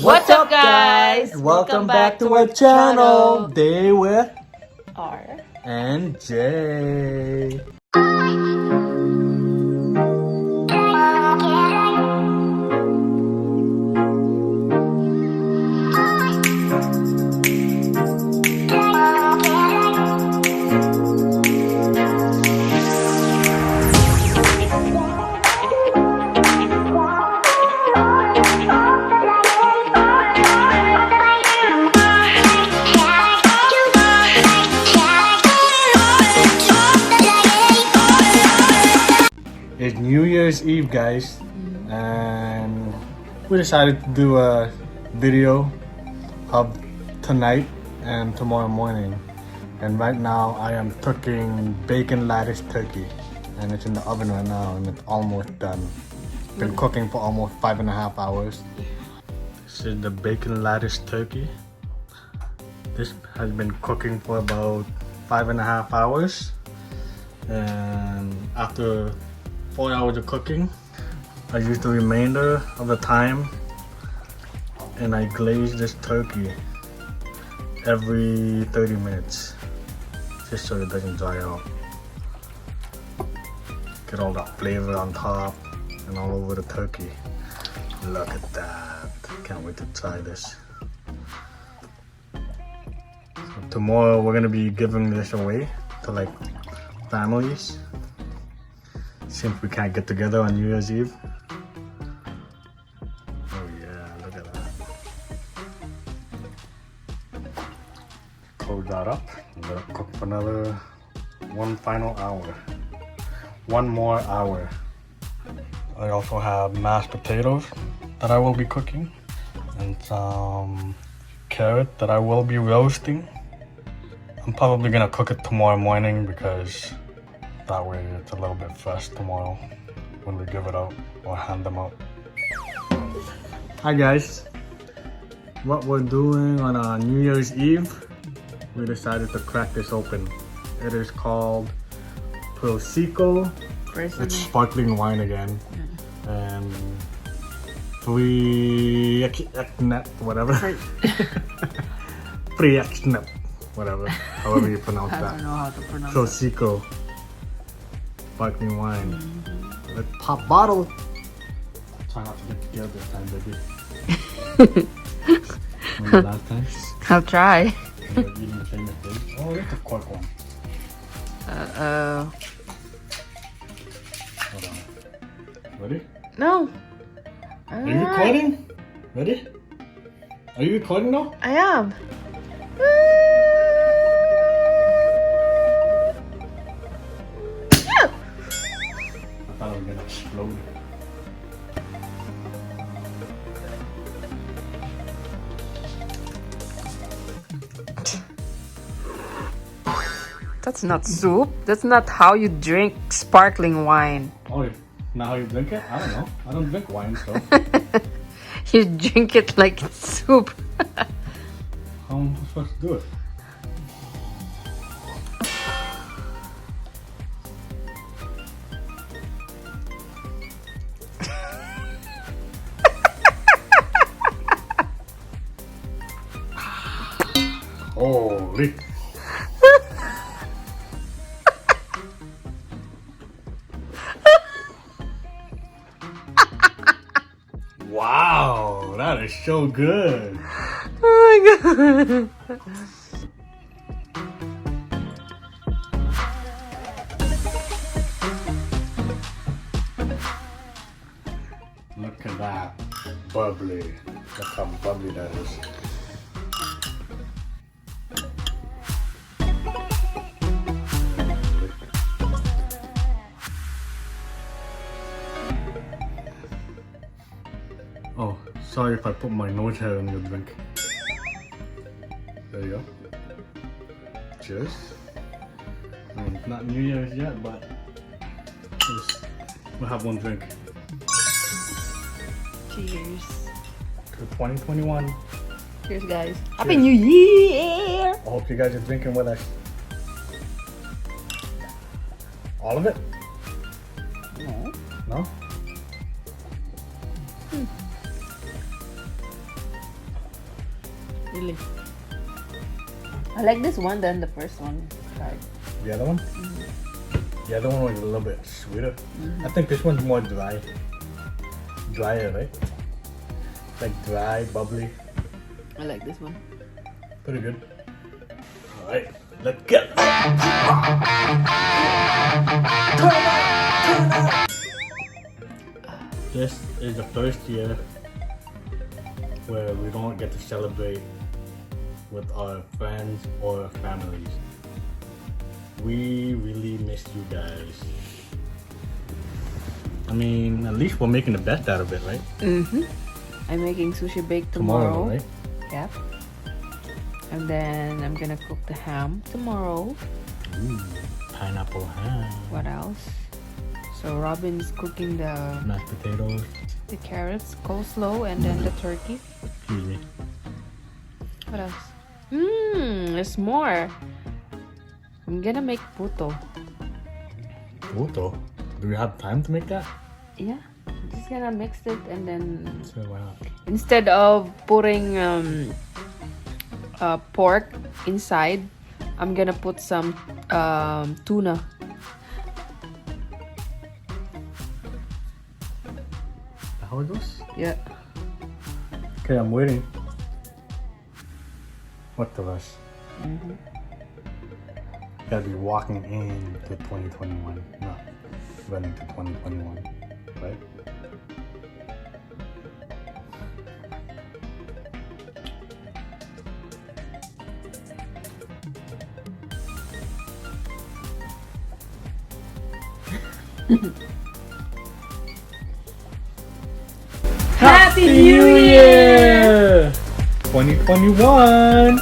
What's up, guys? Welcome back to our channel. Day with R. and Jay. It's New Year's Eve, guys, and we decided to do a video of tonight and tomorrow morning. And right now I am cooking bacon lattice turkey, and it's in the oven right now and it's almost done. It's been cooking for almost 5.5 hours. This is the bacon lattice turkey. This has been cooking for about 5.5 hours, and after 4 hours of cooking, I use the remainder of the time and I glaze this turkey every 30 minutes just so it doesn't dry out. Get all that flavor on top and all over the turkey. Look at that. Can't wait to try this. So tomorrow we're gonna be giving this away to like families, since we can't get together on New Year's Eve. Oh yeah, look at that. Close that up. Let it cook for another one more hour. I also have mashed potatoes that I will be cooking, and some carrot that I will be roasting. I'm probably gonna cook it tomorrow morning because that way it's a little bit fresh tomorrow when we give it out or hand them out. Hi guys. What we're doing on New Year's Eve, we decided to crack this open. It is called Prosecco. It's sparkling wine again. And whatever. Whatever. However you pronounce that. I don't know how to pronounce Prosecco. Sparkling wine. Let's pop bottle. Try not to get together this time, baby. Remember last time? I'll try. We were eating famous things. Oh, that's a cork one. Uh-oh. Hold on. Ready? No. Are you recording? Ready? Are you recording now? I am. I thought I was gonna explode. That's not soup. That's not how you drink sparkling wine. Oh, not how you drink it? I don't know. I don't drink wine, so. You drink it like it's soup. How am I supposed to do it? Holy. Wow, that is so good. Oh my god. Look at that. Bubbly. Look how bubbly that is. Oh, sorry if I put my nose hair in your drink. There you go. Cheers. I mean, it's not New Year's yet, but we'll have one drink. Cheers. To 2021. Cheers, guys. Happy New Year! I hope you guys are drinking with us. All of it? No. No? Really? I like this one than the first one. Tried. The other one? The other one was a little bit sweeter. I think this one's more dry. Drier, right? Like dry, bubbly. I like this one. Pretty good. Alright, let's get it. This is the first year where we don't get to celebrate with our friends or families. We really miss you guys. I mean, at least we're making the best out of it, right? I'm making sushi bake tomorrow. Right? Yep. And then I'm gonna cook the ham tomorrow. Ooh, pineapple ham. What else? So Robin's cooking the Mashed potatoes. the carrots, coleslaw, and then the turkey. Excuse me. What else? There's more. I'm gonna make puto. Puto? Do we have time to make that? Yeah. Just gonna mix it and then So why not? instead of putting pork inside, I'm gonna put some tuna. How it goes? Yeah. Okay, I'm waiting. What the rush? Gotta be walking into 2021, not running to 2021, right? Happy New Year! 2021!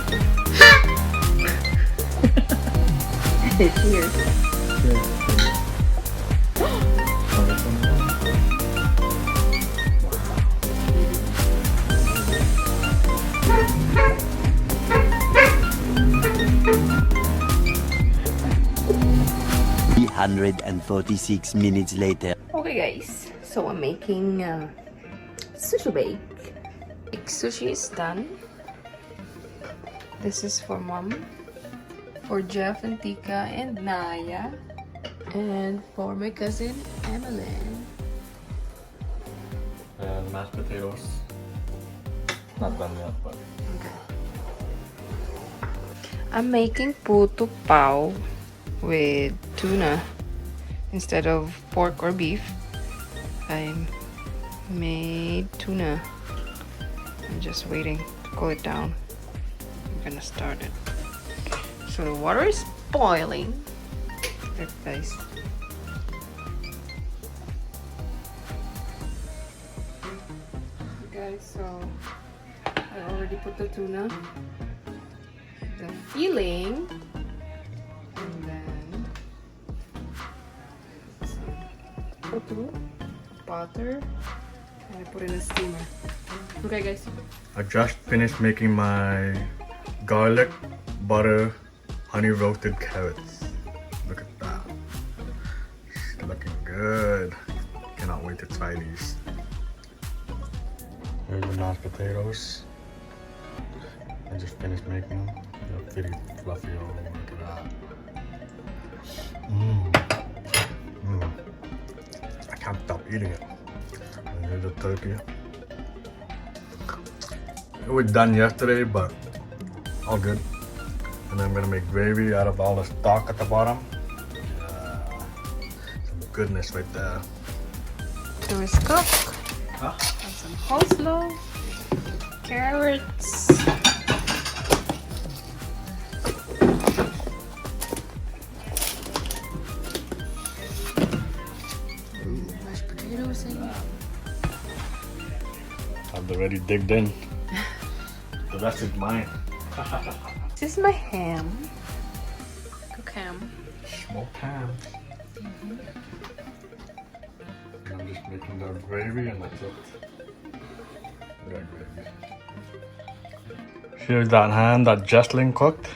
Cheers. $346 later. Okay guys, so I'm making sushi bake. Sushi is done. This is for mom, for Jeff and Tika and Naya, and for my cousin Emmeline. And mashed potatoes. Not done yet, but I'm making putopao with tuna instead of pork or beef. I made tuna. I'm just waiting to cool it down. I'm gonna start it. So the water is boiling. Look guys. Guys, so I already put the tuna, the filling, and then some butter, and I put in a steamer. Okay guys. I just finished making my garlic, butter, honey roasted carrots. Look at that. It's looking good. Cannot wait to try these. Here's the mashed potatoes. I just finished making them. They're pretty fluffy. Oh, look at that. I can't stop eating it. And here's the turkey. It was done yesterday, but all good. And I'm gonna make gravy out of all the stock at the bottom. Some goodness right there. So it's cooked. Huh? And some coleslaw, carrots. Mashed potatoes in. I've already digged in. The rest is mine. This is my ham. Cook ham. Smoked ham. And I'm just making the gravy and that's it. That gravy. Here's that ham that Jesslyn cooked.